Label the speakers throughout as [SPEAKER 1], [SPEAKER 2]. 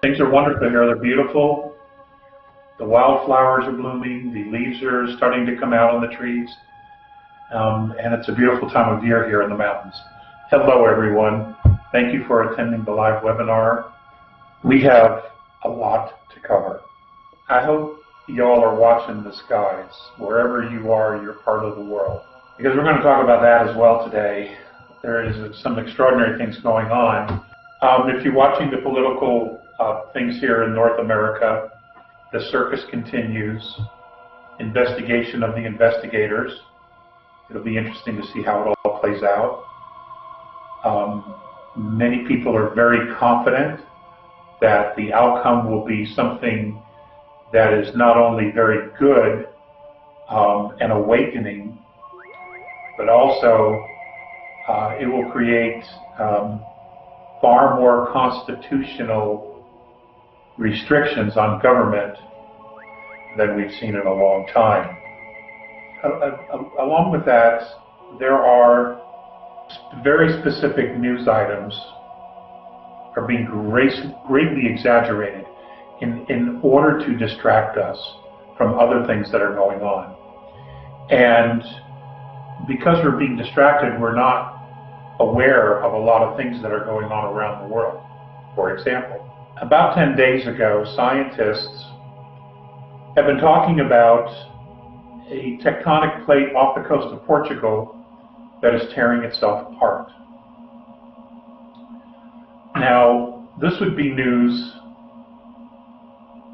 [SPEAKER 1] Things are wonderful here. They're beautiful. The wildflowers are blooming. The leaves are starting to come out on the trees. And it's a beautiful time of year here in the mountains. Hello, everyone. Thank you for attending the live webinar. We have a lot to cover. I hope y'all are watching the skies. Wherever you are, you're part of the world. Because we're going to talk about that as well today. There is some extraordinary things going on. If you're watching the political things here in North America, the circus continues. Investigation of the investigators. It'll be interesting to see how it all plays out. Many people are very confident that the outcome will be something that is not only very good and awakening, but also it will create far more constitutional restrictions on government than we've seen in a long time. Along with that, there are very specific news items are being greatly exaggerated in order to distract us from other things that are going on. And because we're being distracted, we're not aware of a lot of things that are going on around the world. For example, about 10 days ago, scientists have been talking about a tectonic plate off the coast of Portugal that is tearing itself apart. Now, this would be news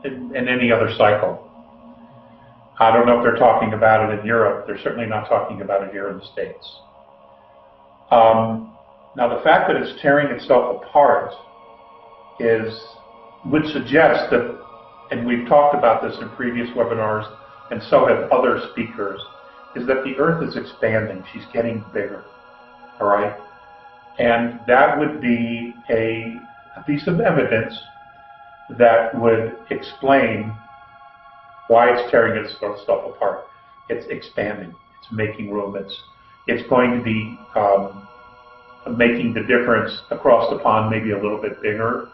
[SPEAKER 1] in any other cycle. I don't know if they're talking about it in Europe. They're certainly not talking about it here in the States. Now, the fact that it's tearing itself apart would suggest that, and we've talked about this in previous webinars, and so have other speakers, is that the Earth is expanding. She's getting bigger, all right? And that would be a piece of evidence that would explain why it's tearing itself apart. It's expanding. It's making room. It's going to be making the difference across the pond maybe a little bit bigger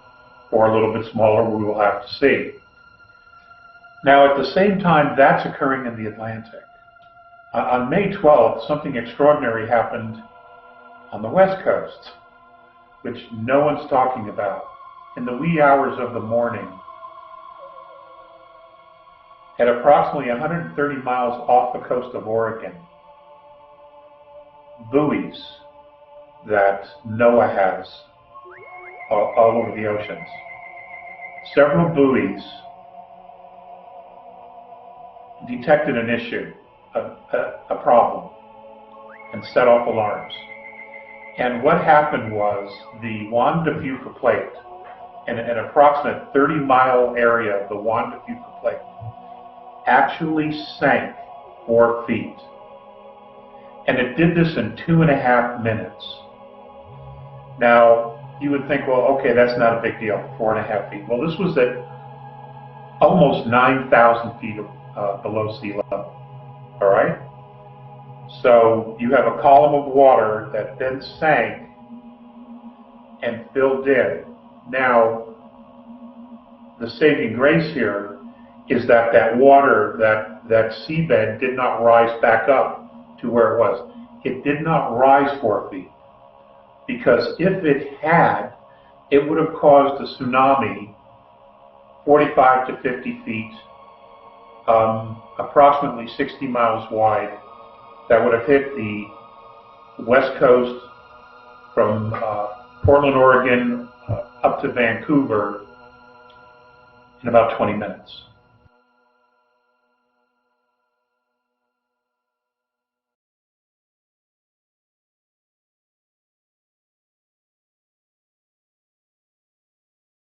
[SPEAKER 1] or a little bit smaller. We will have to see. Now, at the same time, that's occurring in the Atlantic. On May 12th, something extraordinary happened on the West Coast, which no one's talking about. In the wee hours of the morning, at approximately 130 miles off the coast of Oregon, buoys that NOAA has all over the oceans, several buoys detected an issue, a problem, and set off alarms. And what happened was the Juan de Fuca Plate, an approximate 30-mile area of the Juan de Fuca Plate, actually sank 4 feet. And it did this in 2.5 minutes. Now, you would think, well, okay, that's not a big deal, 4.5 feet. Well, this was at almost 9,000 feet below sea level, all right? So you have a column of water that then sank and filled in. Now, the saving grace here is that that water, that seabed did not rise back up to where it was. It did not rise 4 feet, because if it had, it would have caused a tsunami 45 to 50 feet, approximately 60 miles wide, that would have hit the West Coast from Portland, Oregon, up to Vancouver in about 20 minutes.